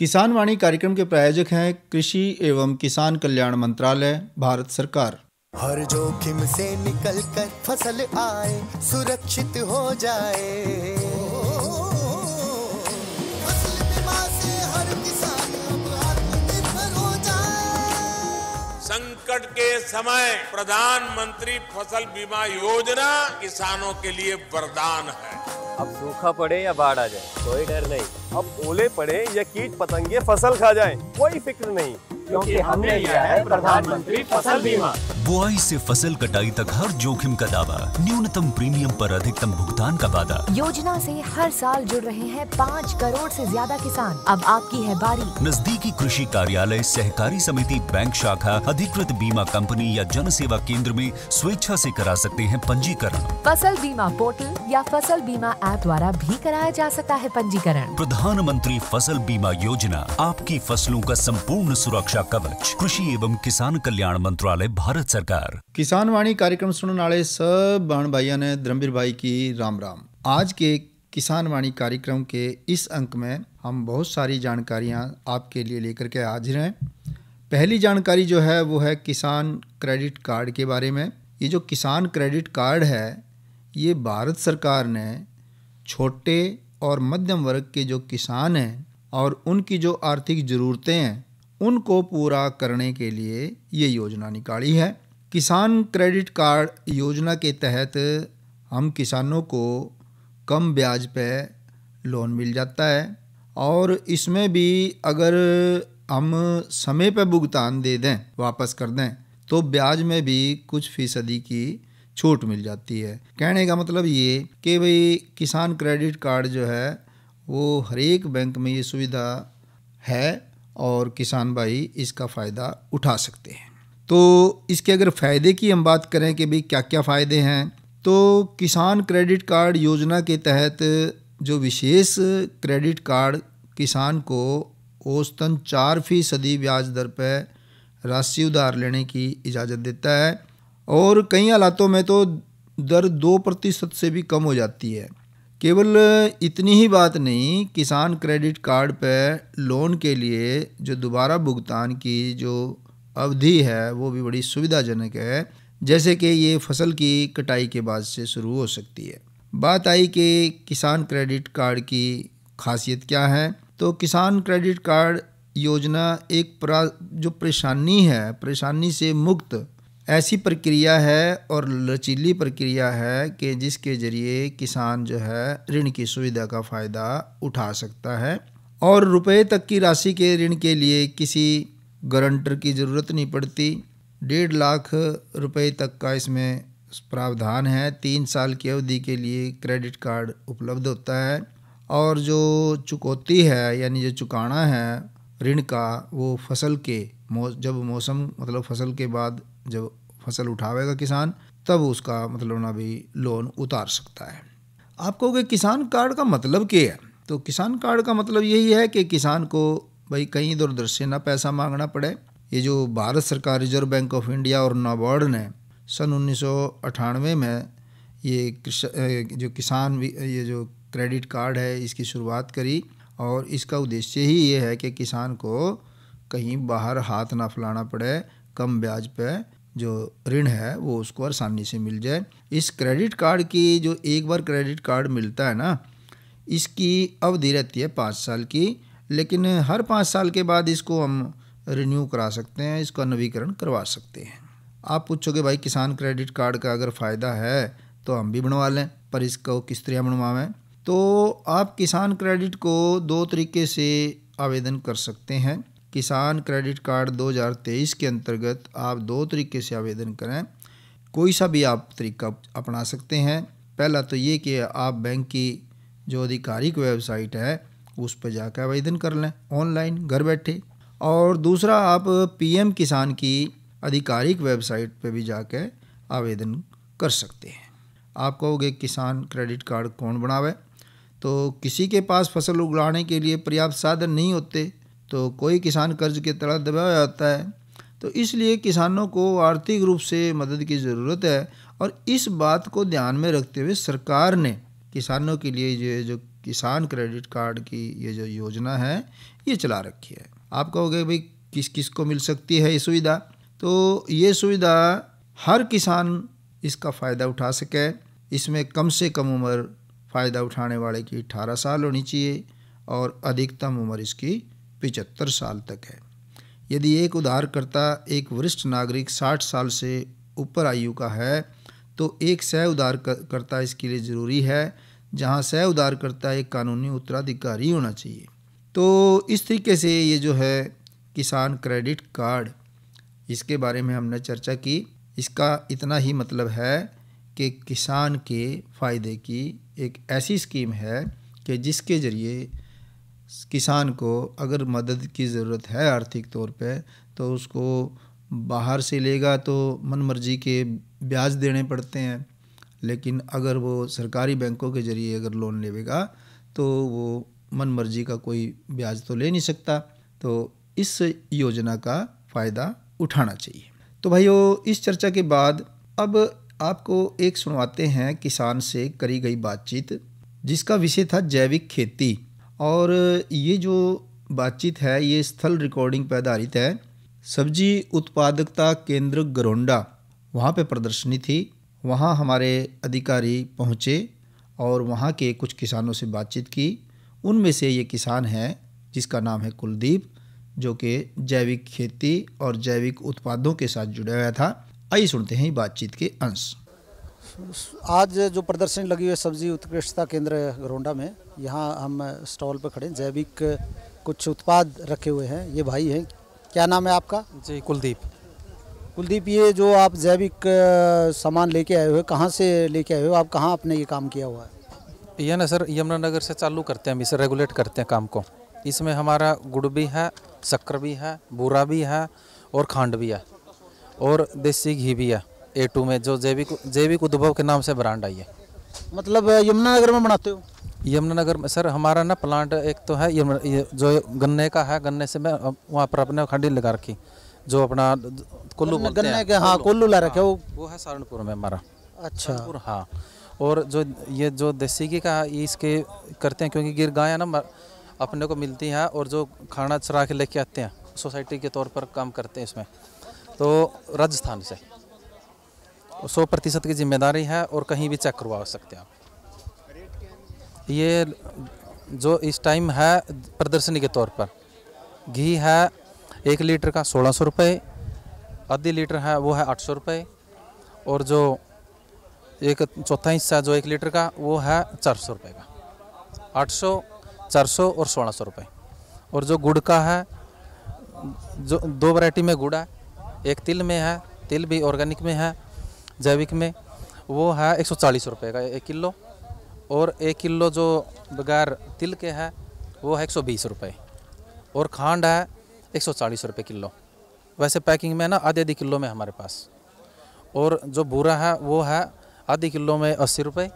किसान वाणी कार्यक्रम के प्रायोजक हैं कृषि एवं किसान कल्याण मंत्रालय, भारत सरकार। हर जोखिम से निकल कर फसल आए, सुरक्षित हो जाए। फसल बीमा से हर किसान अब आत्मनिर्भर हो जाए। संकट के समय प्रधानमंत्री फसल बीमा योजना किसानों के लिए वरदान है। अब सूखा पड़े या बाढ़ आ जाए, कोई डर नहीं। अब ओले पड़े या कीट पतंगे फसल खा जाएं, कोई फिक्र नहीं, क्योंकि हमने लिया है प्रधानमंत्री फसल बीमा। बुआई से फसल कटाई तक हर जोखिम का दावा, न्यूनतम प्रीमियम पर अधिकतम भुगतान का वादा। योजना से हर साल जुड़ रहे हैं 5 करोड़ से ज्यादा किसान। अब आपकी है बारी। नजदीकी कृषि कार्यालय, सहकारी समिति, बैंक शाखा, अधिकृत बीमा कंपनी या जन सेवा केंद्र में स्वेच्छा से करा सकते हैं पंजीकरण। फसल बीमा पोर्टल या फसल बीमा ऐप द्वारा भी कराया जा सकता है पंजीकरण। प्रधानमंत्री फसल बीमा योजना, आपकी फसलों का संपूर्ण सुरक्षा कवच। कृषि एवं किसान कल्याण मंत्रालय, भारत सरकार। किसान वाणी कार्यक्रम सुनने वाले सब बहन भाइयों ने धर्मवीर भाई की राम राम। आज के किसान वाणी कार्यक्रम के इस अंक में हम बहुत सारी जानकारियां आपके लिए लेकर के हाजिर हैं। पहली जानकारी जो है वो है किसान क्रेडिट कार्ड के बारे में। ये जो किसान क्रेडिट कार्ड है, ये भारत सरकार ने छोटे और मध्यम वर्ग के जो किसान हैं और उनकी जो आर्थिक ज़रूरतें हैं उनको पूरा करने के लिए ये योजना निकाली है। किसान क्रेडिट कार्ड योजना के तहत हम किसानों को कम ब्याज पे लोन मिल जाता है और इसमें भी अगर हम समय पे भुगतान दे दें, वापस कर दें, तो ब्याज में भी कुछ फीसदी की छूट मिल जाती है। कहने का मतलब ये कि भाई किसान क्रेडिट कार्ड जो है वो हर एक बैंक में ये सुविधा है और किसान भाई इसका फ़ायदा उठा सकते हैं। तो इसके अगर फ़ायदे की हम बात करें कि भाई क्या क्या फ़ायदे हैं, तो किसान क्रेडिट कार्ड योजना के तहत जो विशेष क्रेडिट कार्ड किसान को औसतन 4% ब्याज दर पर राशि उधार लेने की इजाज़त देता है और कई हालातों में तो दर 2% से भी कम हो जाती है। केवल इतनी ही बात नहीं, किसान क्रेडिट कार्ड पर लोन के लिए जो दोबारा भुगतान की जो अवधि है वो भी बड़ी सुविधाजनक है, जैसे कि ये फसल की कटाई के बाद से शुरू हो सकती है। बात आई कि किसान क्रेडिट कार्ड की खासियत क्या है, तो किसान क्रेडिट कार्ड योजना एक जो परेशानी से मुक्त ऐसी प्रक्रिया है और लचीली प्रक्रिया है कि जिसके ज़रिए किसान जो है ऋण की सुविधा का फ़ायदा उठा सकता है और रुपए तक की राशि के ऋण के लिए किसी गारंटर की ज़रूरत नहीं पड़ती। 1.5 लाख रुपए तक का इसमें प्रावधान है। 3 साल की अवधि के लिए क्रेडिट कार्ड उपलब्ध होता है और जो चुकौती है यानी जो चुकाना है ऋण का, वो फसल के जब मौसम मतलब फसल के बाद जब फसल उठावेगा किसान, तब उसका मतलब ना भी लोन उतार सकता है। आप कहोगे किसान कार्ड का मतलब क्या है, तो किसान कार्ड का मतलब यही है कि किसान को भाई कहीं इधर उधर से ना पैसा मांगना पड़े। ये जो भारत सरकार, रिजर्व बैंक ऑफ इंडिया और नाबार्ड ने सन 1998 में ये जो क्रेडिट कार्ड है इसकी शुरुआत करी और इसका उद्देश्य ही ये है कि किसान को कहीं बाहर हाथ ना फैलाना पड़े, कम ब्याज पे जो ऋण है वो उसको आसानी से मिल जाए। इस क्रेडिट कार्ड की जो एक बार क्रेडिट कार्ड मिलता है ना, इसकी अवधि रहती है 5 साल की, लेकिन हर 5 साल के बाद इसको हम रिन्यू करा सकते हैं, इसका नवीकरण करवा सकते हैं। आप पूछोगे भाई किसान क्रेडिट कार्ड का अगर फ़ायदा है तो हम भी बनवा लें, पर इसको किस तरह बनवाएं, तो आप किसान क्रेडिट को 2 तरीके से आवेदन कर सकते हैं। किसान क्रेडिट कार्ड 2023 के अंतर्गत आप 2 तरीके से आवेदन करें, कोई सा भी आप तरीका अपना सकते हैं। पहला तो ये कि आप बैंक की जो आधिकारिक वेबसाइट है उस पर जाकर आवेदन कर लें ऑनलाइन घर बैठे, और दूसरा आप पीएम किसान की आधिकारिक वेबसाइट पर भी जाकर आवेदन कर सकते हैं। आप कहोगे किसान क्रेडिट कार्ड कौन बनावे, तो किसी के पास फसल उगाने के लिए पर्याप्त साधन नहीं होते, तो कोई किसान कर्ज के तले दबाया जाता है, तो इसलिए किसानों को आर्थिक रूप से मदद की ज़रूरत है। और इस बात को ध्यान में रखते हुए सरकार ने किसानों के लिए ये जो किसान क्रेडिट कार्ड की ये जो योजना है ये चला रखी है। आप कहोगे भाई किस किस को मिल सकती है ये सुविधा, तो ये सुविधा हर किसान इसका फ़ायदा उठा सके। इसमें कम से कम उम्र फ़ायदा उठाने वाले की 18 साल होनी चाहिए और अधिकतम उम्र इसकी 75 साल तक है। यदि एक उधारकर्ता एक वरिष्ठ नागरिक 60 साल से ऊपर आयु का है तो एक सह उधारकर्ता इसके लिए ज़रूरी है, जहां सह उधारकर्ता एक कानूनी उत्तराधिकारी होना चाहिए। तो इस तरीके से ये जो है किसान क्रेडिट कार्ड, इसके बारे में हमने चर्चा की। इसका इतना ही मतलब है कि किसान के फ़ायदे की एक ऐसी स्कीम है कि जिसके ज़रिए किसान को अगर मदद की ज़रूरत है आर्थिक तौर पे, तो उसको बाहर से लेगा तो मनमर्जी के ब्याज देने पड़ते हैं, लेकिन अगर वो सरकारी बैंकों के ज़रिए अगर लोन लेगा तो वो मनमर्जी का कोई ब्याज तो ले नहीं सकता। तो इस योजना का फ़ायदा उठाना चाहिए। तो भाइयों, इस चर्चा के बाद अब आपको एक सुनवाते हैं किसान से करी गई बातचीत, जिसका विषय था जैविक खेती। और ये जो बातचीत है ये स्थल रिकॉर्डिंग पर आधारित है। सब्जी उत्पादकता केंद्र गरोंडा, वहाँ पे प्रदर्शनी थी, वहाँ हमारे अधिकारी पहुँचे और वहाँ के कुछ किसानों से बातचीत की। उनमें से ये किसान है जिसका नाम है कुलदीप, जो कि जैविक खेती और जैविक उत्पादों के साथ जुड़ा हुआ था। आइए सुनते हैं बातचीत के अंश। आज जो प्रदर्शनी लगी हुई है सब्जी उत्कृष्टता केंद्र गरोंडा में, यहाँ हम स्टॉल पर खड़े हैं। जैविक कुछ उत्पाद रखे हुए हैं। ये भाई हैं, क्या नाम है आपका? जी, कुलदीप। कुलदीप, ये जो आप जैविक सामान लेके आए हो, कहाँ से लेके आए हो? आप कहाँ आपने ये काम किया हुआ है? ये ना सर, यमुनानगर से चालू करते हैं हम, इसे रेगुलेट करते हैं काम को। इसमें हमारा गुड़ भी है, शक्कर भी है, बूरा भी है और खांड भी है और देसी घी भी है। A2 में जो जैविक उद्भव के नाम से ब्रांड आई है। मतलब यमुनानगर में बनाते हो? यमुनानगर में सर हमारा ना प्लांट एक तो है ये जो गन्ने का है, गन्ने से मैं वहाँ पर अपने खंडी लगा रखी, जो अपना कुल्लू बोलते हैं। के हाँ, कुल्लू ला रखे, वो है सहारनपुर में हमारा। अच्छा। हाँ, और जो ये जो देसी घी का है इसके करते हैं, क्योंकि गिर गाय ना अपने को मिलती है और जो खाना चरा के लेके आते हैं सोसाइटी के तौर पर काम करते हैं इसमें, तो राजस्थान से 100% की जिम्मेदारी है और कहीं भी चेक करवा सकते हैं आप। ये जो इस टाइम है प्रदर्शनी के तौर पर, घी है 1 लीटर का 1600 रुपये, आधी लीटर है वो है 800 रुपये, और जो एक चौथा हिस्सा जो 1 लीटर का वो है 400 रुपये का। 800, 400 और 1600 रुपये। और जो गुड़ का है, जो 2 वैरायटी में गुड़ है, एक तिल में है, तिल भी ऑर्गेनिक में है, जैविक में, वो है 140 रुपये का 1 किलो, और 1 किलो जो बगैर तिल के है वो है 120 रुपये, और खांड है 140 रुपये किलो। वैसे पैकिंग में ना आधे किलो में हमारे पास। और जो बूरा है वो है आधी किलो में 80 रुपये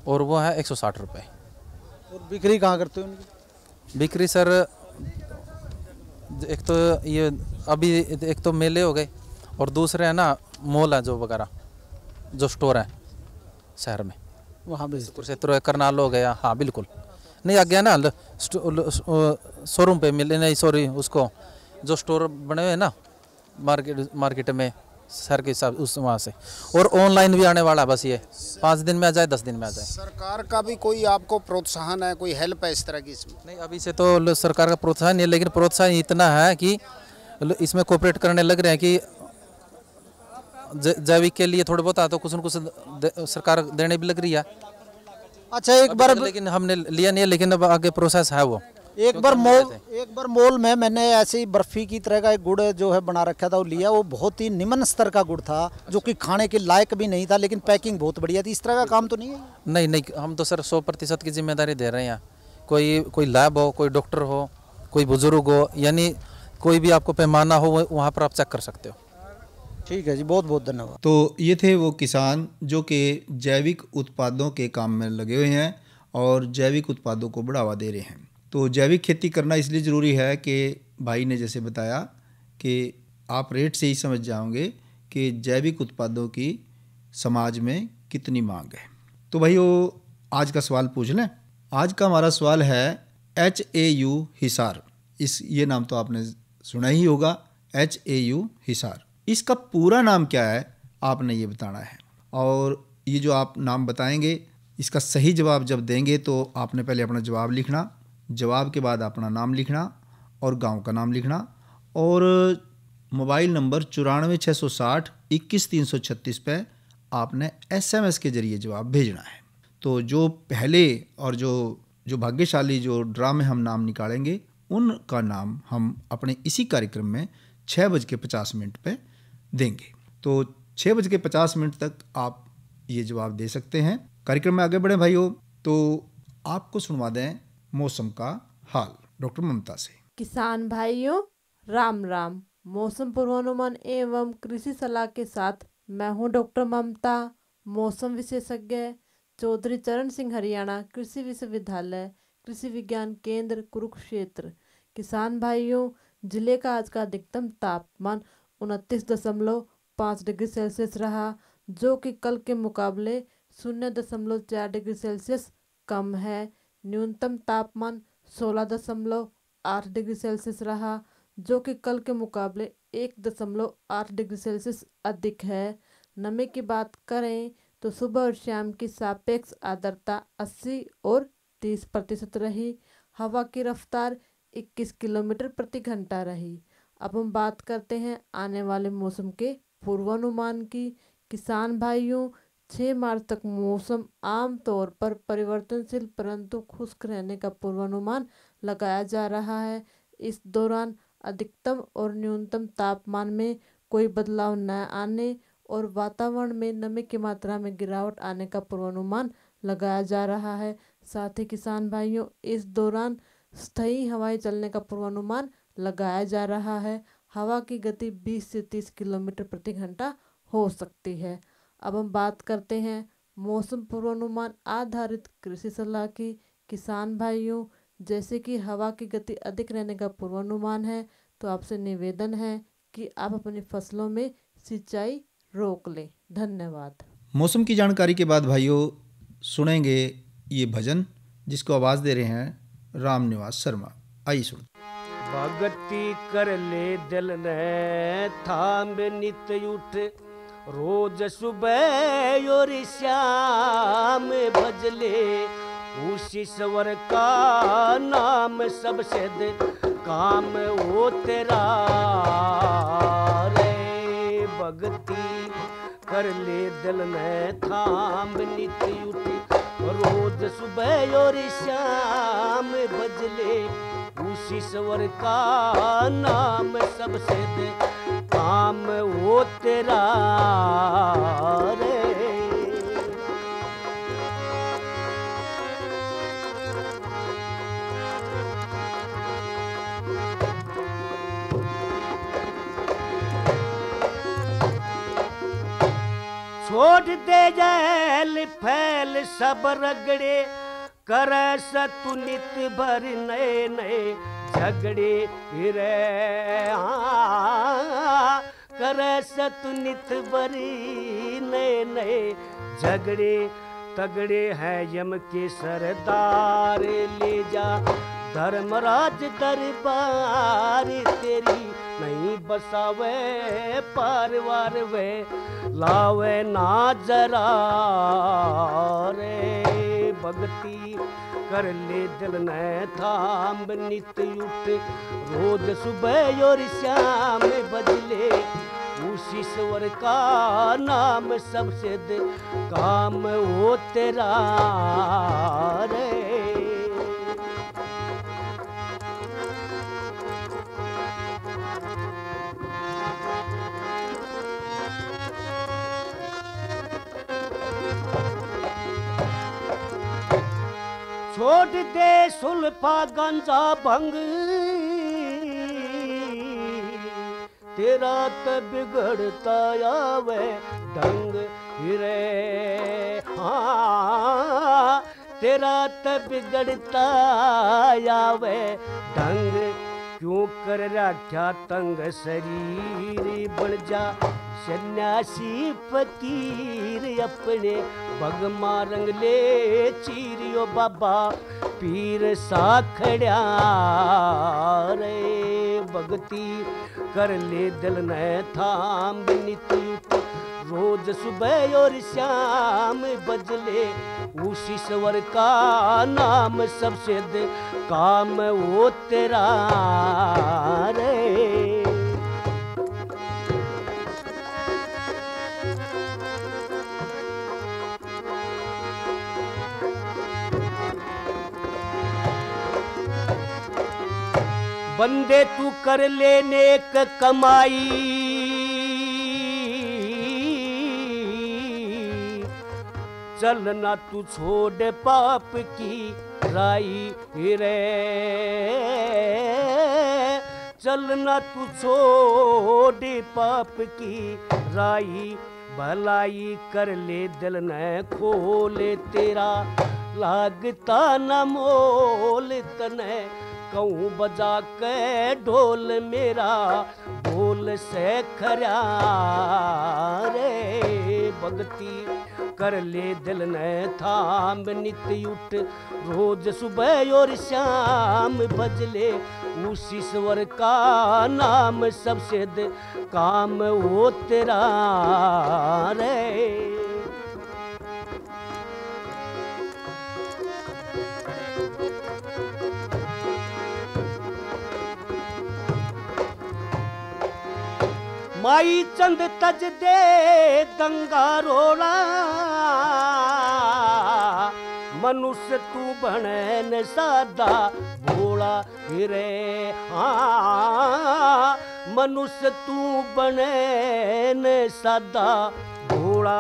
और वो है 160 रुपये। और बिक्री कहाँ करते हो उनकी? बिक्री सर, एक तो ये अभी एक तो मेले हो गए और दूसरे है ना मॉल है जो वगैरह जो स्टोर है शहर में, वहाँ भी कुरुक्षेत्र करनाल हो गया। हाँ बिल्कुल, नहीं आ गया ना शोरूम पे मिले, नहीं सॉरी, उसको जो स्टोर बने हुए हैं ना मार्केट में शहर के हिसाब उस वहाँ से। और ऑनलाइन भी आने वाला है, बस ये 5 दिन में आ जाए, 10 दिन में आ जाए। सरकार का भी कोई आपको प्रोत्साहन है, कोई हेल्प है इस तरह की इसमें? नहीं, अभी से तो सरकार का प्रोत्साहन नहीं है, लेकिन प्रोत्साहन इतना है कि इसमें कोऑपरेट करने लग रहे हैं कि जैविक के लिए थोड़े बहुत तो कुछ न कुछ सरकार देने भी लग रही है। अच्छा, एक बार लेकिन हमने लिया नहीं है, लेकिन अब आगे प्रोसेस है वो। एक बार मॉल में मैंने ऐसे ही बर्फी की तरह का एक गुड़ जो है बना रखा था, वो लिया। वो बहुत ही निम्न स्तर का गुड़ था, जो कि खाने के लायक भी नहीं था, लेकिन पैकिंग बहुत बढ़िया थी। इस तरह का काम तो नहीं है? नहीं, हम तो सर 100% की जिम्मेदारी दे रहे हैं। कोई लैब हो, कोई डॉक्टर हो, कोई बुजुर्ग हो, यानी कोई भी आपको पैमाना हो वहाँ पर आप चेक कर सकते हो। ठीक है जी, बहुत बहुत धन्यवाद। तो ये थे वो किसान जो कि जैविक उत्पादों के काम में लगे हुए हैं और जैविक उत्पादों को बढ़ावा दे रहे हैं। तो जैविक खेती करना इसलिए ज़रूरी है कि भाई ने जैसे बताया कि आप रेट से ही समझ जाओगे कि जैविक उत्पादों की समाज में कितनी मांग है। तो भाई वो आज का सवाल पूछ लें। आज का हमारा सवाल है HAU हिसार। ये नाम तो आपने सुना ही होगा, HAU हिसार। इसका पूरा नाम क्या है आपने ये बताना है। और ये जो आप नाम बताएंगे इसका सही जवाब जब देंगे तो आपने पहले अपना जवाब लिखना, जवाब के बाद अपना नाम लिखना और गांव का नाम लिखना, और मोबाइल नंबर 94 660 21 336 पे आपने SMS के ज़रिए जवाब भेजना है। तो जो पहले और जो भाग्यशाली जो ड्रा में हम नाम निकालेंगे उनका नाम हम अपने इसी कार्यक्रम में 6:50 पे देंगे। तो 6:50 तक आप ये जवाब दे सकते हैं। कार्यक्रम में आगे बढ़े भाइयों, तो आपको सुनवा दें मौसम का हाल डॉक्टर ममता से। किसान भाइयों राम राम। मौसम पूर्वानुमान एवं कृषि सलाह के साथ मैं हूं डॉक्टर ममता, मौसम विशेषज्ञ, चौधरी चरण सिंह हरियाणा कृषि विश्वविद्यालय कृषि विज्ञान केंद्र कुरुक्षेत्र। किसान भाइयों, जिले का आज का अधिकतम तापमान 29.5 डिग्री सेल्सियस रहा, जो कि कल के मुकाबले 0.4 डिग्री सेल्सियस कम है। न्यूनतम तापमान 16.8 डिग्री सेल्सियस रहा, जो कि कल के मुकाबले 1.8 डिग्री सेल्सियस अधिक है। नमी की बात करें तो सुबह और शाम की सापेक्ष आर्द्रता 80 और 30% रही। हवा की रफ्तार 21 किलोमीटर प्रति घंटा रही। अब हम बात करते हैं आने वाले मौसम के पूर्वानुमान की। किसान भाइयों, 6 मार्च तक मौसम आम तौर पर परिवर्तनशील परंतु खुश्क रहने का पूर्वानुमान लगाया जा रहा है। इस दौरान अधिकतम और न्यूनतम तापमान में कोई बदलाव न आने और वातावरण में नमी की मात्रा में गिरावट आने का पूर्वानुमान लगाया जा रहा है। साथ ही किसान भाइयों, इस दौरान स्थायी हवाएं चलने का पूर्वानुमान लगाया जा रहा है। हवा की गति 20 से 30 किलोमीटर प्रति घंटा हो सकती है। अब हम बात करते हैं मौसम पूर्वानुमान आधारित कृषि सलाह की। किसान भाइयों, जैसे कि हवा की गति अधिक रहने का पूर्वानुमान है, तो आपसे निवेदन है कि आप अपनी फसलों में सिंचाई रोक लें। धन्यवाद। मौसम की जानकारी के बाद भाइयों सुनेंगे ये भजन, जिसको आवाज़ दे रहे हैं रामनिवास शर्मा। आइए सुन। भगति कर ले दिल ने थाम नित उठ, रोज सुबह और श्याम भजले, उसी स्वर का नाम सबसे दे काम हो तेरा रे। भगति कर ले दिल ने थाम नित उठ, रोज सुबह और श्याम भजले, उसी स्वर का नाम सबसे दे काम वो तेरा रे। छोड़ दे जैल फैल सब रगड़े, कर सतुनित भर नए नए झगड़े रे। कर सतुनित भरी नए नए झगड़े, तगड़े हैं यम के सरदार, ले जा धर्मराज दरबार तेरी, नहीं बसावे पारवार वे लावे ना जरा रे। भक्ति कर ले दिल ने थाम नित उठ, रोज सुबह और शाम बजले, उसी स्वर का नाम सबसे दे काम हो तेरा रे। छोड़ दे सुल्फा गंजा भंग, तेरा तो बिगड़ता आवे ढंग रे। हाँ, तेरा तो बिगड़ता आवे ढंग, क्यों कर रखा तंग शरीर बन जा सन्यासी फकीर अपने भगमा रंग ले चीरियो बाबा पीर साखड़िया रे भगती कर ले दिल ने थाम नित रोज सुबह और शाम बजले उसी स्वर का नाम सबसे काम वो तेरा रे। बंदे तू कर लेने क कमाई चलना तू छोड़ पाप की राई रे चलना तू छोड़ पाप की राई भलाई कर ले दिल न खोले तेरा लागता न मोल तने कहूँ बजा के ढोल मेरा बोल से खरा रे भगती कर ले दिल ने थाम नित उठ रोज सुबह और शाम भजले उसी स्वर का नाम सबसे काम वो तेरा रे। माई चंद तज दे दंगा रोला मनुष्य तू बने सादा भोला रे मनुष्य तू बने सादा भोला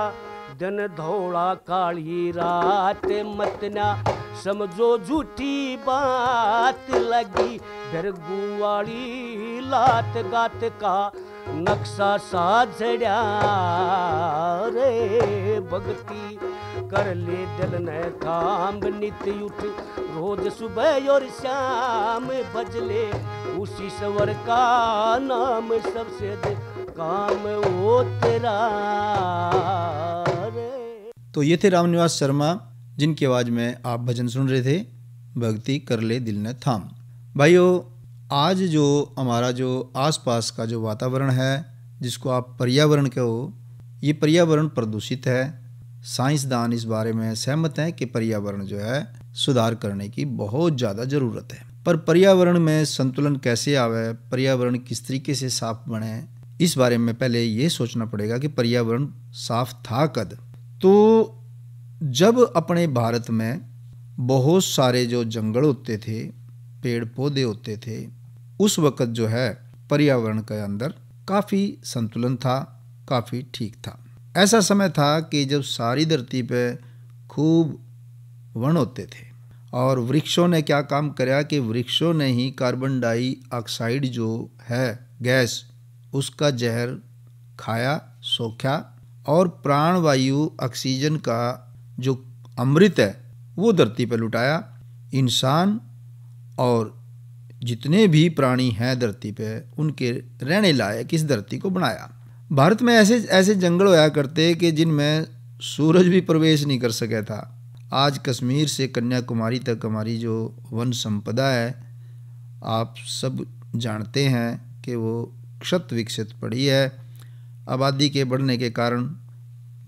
दिन धोला काली रात मतना समझो झूठी बात लगी भरगू वाली लात गात का नक्शा साझड़ा रे भगती कर ले दिल ने थाम नित उठ रोज सुबह और शाम भजले उसी स्वर का नाम सबसे काम वो तेरा रे। तो ये थे रामनिवास शर्मा जिनकी आवाज में आप भजन सुन रहे थे भक्ति कर ले दिल ने थाम। भाइयों आज जो हमारा जो आसपास का जो वातावरण है जिसको आप पर्यावरण कहो ये पर्यावरण प्रदूषित है। साइंसदान इस बारे में सहमत हैं कि पर्यावरण जो है सुधार करने की बहुत ज़्यादा ज़रूरत है। पर पर्यावरण में संतुलन कैसे आवे पर्यावरण किस तरीके से साफ बने इस बारे में पहले ये सोचना पड़ेगा कि पर्यावरण साफ था कद। तो जब अपने भारत में बहुत सारे जो जंगल होते थे पेड़ पौधे होते थे उस वक्त जो है पर्यावरण के अंदर काफ़ी संतुलन था काफ़ी ठीक था। ऐसा समय था कि जब सारी धरती पे खूब वन होते थे और वृक्षों ने क्या काम किया कि वृक्षों ने ही कार्बन डाइऑक्साइड जो है गैस उसका जहर खाया सोखा और प्राणवायु ऑक्सीजन का जो अमृत है वो धरती पर लुटाया। इंसान और जितने भी प्राणी हैं धरती पे उनके रहने लायक इस धरती को बनाया। भारत में ऐसे ऐसे जंगल होया करते कि जिनमें सूरज भी प्रवेश नहीं कर सका था। आज कश्मीर से कन्याकुमारी तक हमारी जो वन संपदा है आप सब जानते हैं कि वो क्षत विकसित पड़ी है। आबादी के बढ़ने के कारण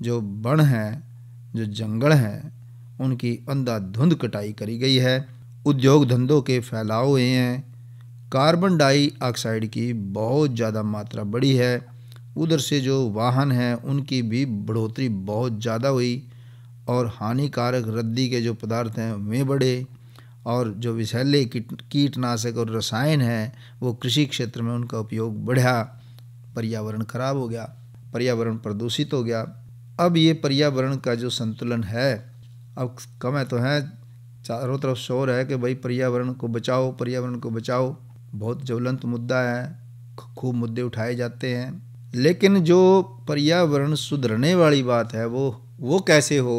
जो वन हैं जो जंगल हैं उनकी अंधाधुंध कटाई करी गई है। उद्योग धंधों के फैलाव हुए हैं। कार्बन डाइऑक्साइड की बहुत ज़्यादा मात्रा बढ़ी है। उधर से जो वाहन हैं उनकी भी बढ़ोतरी बहुत ज़्यादा हुई और हानिकारक रद्दी के जो पदार्थ हैं वे बढ़े और जो विषैले कीटनाशक और रसायन हैं वो कृषि क्षेत्र में उनका उपयोग बढ़ा। पर्यावरण खराब हो गया, पर्यावरण प्रदूषित हो गया। अब ये पर्यावरण का जो संतुलन है अब कम है तो है चारों तरफ शोर है कि भाई पर्यावरण को बचाओ पर्यावरण को बचाओ। बहुत ज्वलंत मुद्दा है, खूब मुद्दे उठाए जाते हैं, लेकिन जो पर्यावरण सुधरने वाली बात है वो कैसे हो?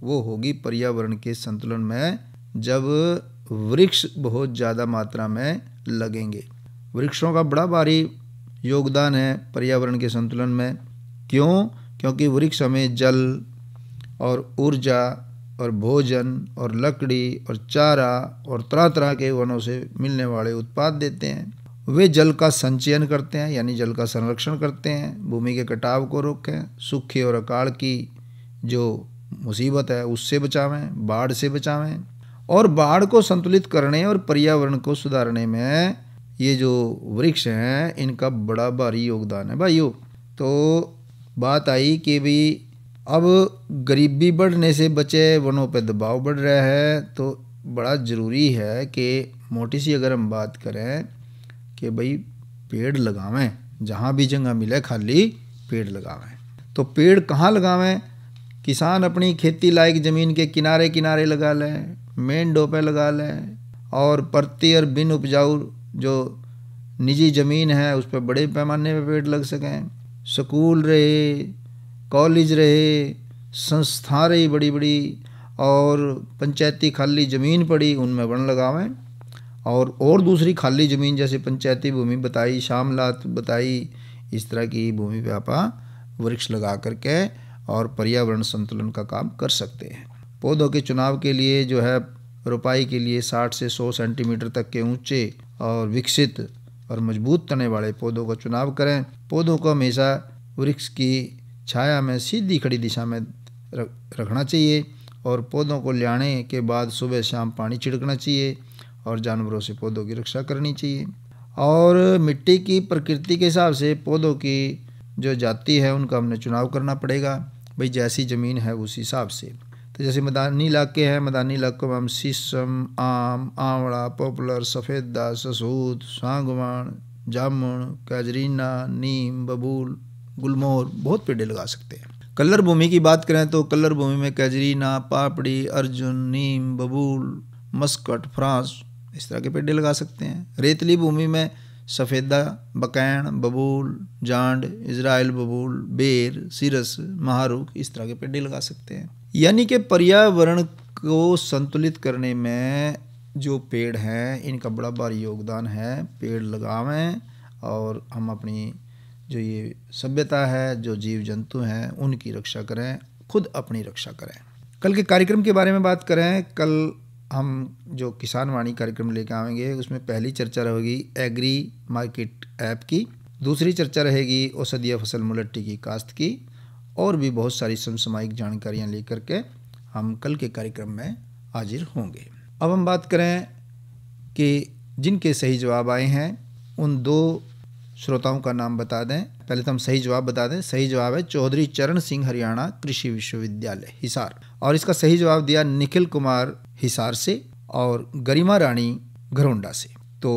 वो होगी पर्यावरण के संतुलन में जब वृक्ष बहुत ज़्यादा मात्रा में लगेंगे। वृक्षों का बड़ा भारी योगदान है पर्यावरण के संतुलन में। क्यों? क्योंकि वृक्ष हमें जल और ऊर्जा और भोजन और लकड़ी और चारा और तरह तरह के वनों से मिलने वाले उत्पाद देते हैं। वे जल का संचयन करते हैं, यानी जल का संरक्षण करते हैं, भूमि के कटाव को रोकें, सूखे और अकाल की जो मुसीबत है उससे बचावें, बाढ़ से बचावें, और बाढ़ को संतुलित करने और पर्यावरण को सुधारने में ये जो वृक्ष हैं इनका बड़ा भारी योगदान है भाइयों। तो बात आई कि भी अब गरीबी बढ़ने से बचे, वनों पर दबाव बढ़ रहा है, तो बड़ा ज़रूरी है कि मोटी सी अगर हम बात करें कि भाई पेड़ लगावें, जहाँ भी जगह मिले खाली पेड़ लगावें। तो पेड़ कहाँ लगावें? किसान अपनी खेती लायक ज़मीन के किनारे किनारे लगा लें, मेन डो पे लगा लें, और परती और बिन उपजाऊ जो निजी ज़मीन है उस पर बड़े पैमाने पे पेड़ लग सकें। स्कूल रहे, कॉलेज रहे, संस्था रही बड़ी बड़ी, और पंचायती खाली ज़मीन पड़ी उनमें वन लगावें, और दूसरी खाली ज़मीन जैसे पंचायती भूमि बताई, शामलात बताई, इस तरह की भूमि पे आप वृक्ष लगा करके और पर्यावरण संतुलन का काम कर सकते हैं। पौधों के चुनाव के लिए जो है रोपाई के लिए 60 से 100 सेंटीमीटर तक के ऊंचे और विकसित और मजबूत तने वाले पौधों का चुनाव करें। पौधों को हमेशा वृक्ष की छाया में सीधी खड़ी दिशा में रखना चाहिए, और पौधों को लाने के बाद सुबह शाम पानी छिड़कना चाहिए, और जानवरों से पौधों की रक्षा करनी चाहिए। और मिट्टी की प्रकृति के हिसाब से पौधों की जो जाति है उनका हमने चुनाव करना पड़ेगा, भाई जैसी ज़मीन है उस हिसाब से। तो जैसे मैदानी इलाके हैं, मैदानी इलाकों में हम शीशम, आम, आंवला, पॉपुलर, सफ़ेदा, ससूत, सागवान, जामुन, कैजरीना, नीम, बबूल, गुलमोहर बहुत पेड़ लगा सकते हैं। कल्लर भूमि की बात करें तो कल्लर भूमि में कैजरीना, पापड़ी, अर्जुन, नीम, बबूल, मस्कट, फ्रांस इस तरह के पेड़ लगा सकते हैं। रेतली भूमि में सफ़ेदा, बकैन, बबूल, जांड, इजराइल बबूल, बेर, सिरस, महारुख इस तरह के पेड़ लगा सकते हैं। यानी कि पर्यावरण को संतुलित करने में जो पेड़ हैं इनका बड़ा भारी योगदान है। पेड़ लगावें और हम अपनी जो ये सभ्यता है, जो जीव जंतु हैं उनकी रक्षा करें, खुद अपनी रक्षा करें। कल के कार्यक्रम के बारे में बात करें, कल हम जो किसान वाणी कार्यक्रम लेकर आएंगे उसमें पहली चर्चा रहेगी एग्री मार्केट ऐप की, दूसरी चर्चा रहेगी औषधीय फसल मुलट्टी की काश्त की, और भी बहुत सारी समसामयिक जानकारियां लेकर के हम कल के कार्यक्रम में हाजिर होंगे। अब हम बात करें कि जिनके सही जवाब आए हैं उन दो श्रोताओं का नाम बता दें। पहले तो हम सही जवाब बता दें। सही जवाब है चौधरी चरण सिंह हरियाणा कृषि विश्वविद्यालय हिसार, और इसका सही जवाब दिया निखिल कुमार हिसार से और गरिमा रानी घरोंडा से। तो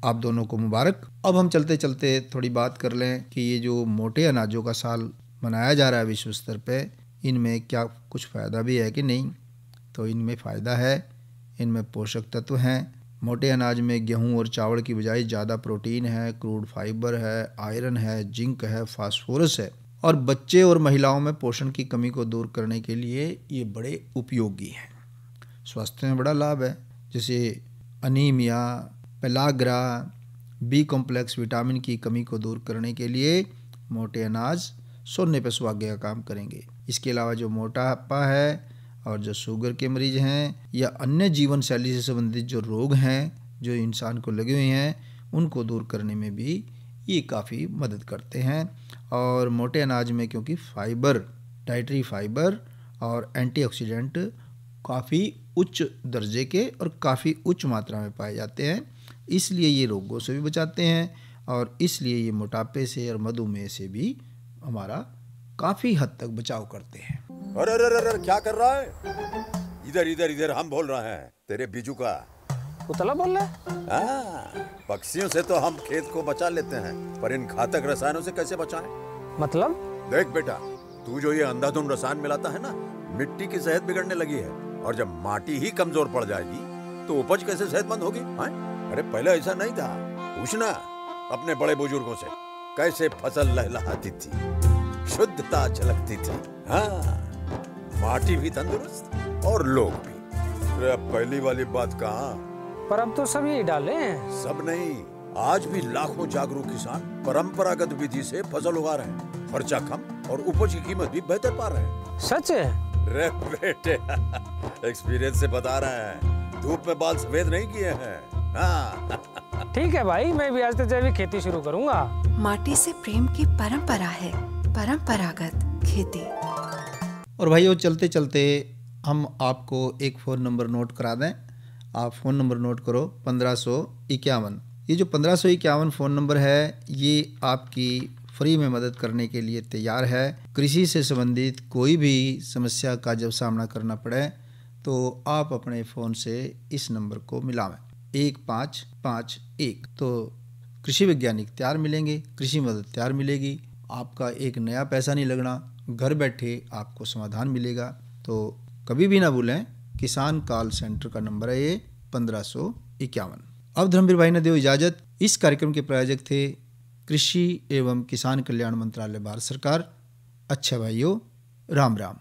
आप दोनों को मुबारक। अब हम चलते चलते थोड़ी बात कर लें कि ये जो मोटे अनाजों का साल मनाया जा रहा है विश्व स्तर पे, इनमें क्या कुछ फ़ायदा भी है कि नहीं? तो इनमें फ़ायदा है, इनमें पोषक तत्व हैं। मोटे अनाज में गेहूं और चावल की बजाय ज़्यादा प्रोटीन है, क्रूड फाइबर है, आयरन है, जिंक है, फास्फोरस है, और बच्चे और महिलाओं में पोषण की कमी को दूर करने के लिए ये बड़े उपयोगी हैं। स्वास्थ्य में बड़ा लाभ है, जैसे anaemia, pellagra, B complex vitamin की कमी को दूर करने के लिए मोटे अनाज सोने पे सुहागे का काम करेंगे। इसके अलावा जो मोटापा है और जो शुगर के मरीज हैं या अन्य जीवन शैली से संबंधित जो रोग हैं जो इंसान को लगे हुए हैं, उनको दूर करने में भी ये काफ़ी मदद करते हैं। और मोटे अनाज में क्योंकि फाइबर, डाइटरी फाइबर और एंटीऑक्सीडेंट काफ़ी उच्च दर्जे के और काफ़ी उच्च मात्रा में पाए जाते हैं, इसलिए ये रोगों से भी बचाते हैं, और इसलिए ये मोटापे से और मधुमेह से भी हमारा काफ़ी हद तक बचाव करते हैं। अरे अरे अरे क्या कर रहा है? इधर इधर इधर हम बोल रहे हैं तेरे बीजू का। पुतला बोल रहा है? हाँ, पक्षियों से तो हम खेत को बचा लेते हैं, पर इन घातक रसायनों से कैसे बचाएं? मतलब? देख बेटा, तू जो ये अंधाधुंध रसायन मिलाता है ना, मिट्टी की सेहत बिगड़ने लगी है, और जब माटी ही कमजोर पड़ जाएगी तो उपज कैसे सेहतमंद होगी? अरे पहले ऐसा नहीं था, पूछना अपने बड़े बुजुर्गों से, कैसे फसल लहलहाती थी, शुद्धता झलकती थी। हाँ, माटी भी तंदुरुस्त और लोग भी। अरे पहली वाली बात कहाँ? पर अब तो सब यही डाले हैं। सब नहीं, आज भी लाखों जागरूक किसान परंपरागत विधि से फसल उगा रहे हैं। खर्चा कम और उपज की कीमत भी बेहतर पा रहे हैं। सच है? रे बेटे एक्सपीरियंस से बता रहे हैं, धूप में बाल सफेद नहीं किए हैं। हाँ। ठीक है भाई, मैं भी आज से जैविक खेती शुरू करूंगा। माटी से प्रेम की परंपरा है, परंपरागत खेती। और भाइयों चलते चलते हम आपको एक फ़ोन नंबर नोट करा दें। आप फ़ोन नंबर नोट करो 1551। ये जो 1551 फ़ोन नंबर है ये आपकी फ्री में मदद करने के लिए तैयार है। कृषि से संबंधित कोई भी समस्या का जब सामना करना पड़े तो आप अपने फ़ोन से इस नंबर को मिलावें 1551। तो कृषि वैज्ञानिक तैयार मिलेंगे, कृषि मदद तैयार मिलेगी, आपका एक नया पैसा नहीं लगना, घर बैठे आपको समाधान मिलेगा। तो कभी भी ना भूलें, किसान कॉल सेंटर का नंबर है ये 1551। अब धर्मवीर भाई ने दो इजाज़त। इस कार्यक्रम के प्रायोजक थे कृषि एवं किसान कल्याण मंत्रालय, भारत सरकार। अच्छा भाइयों, राम राम।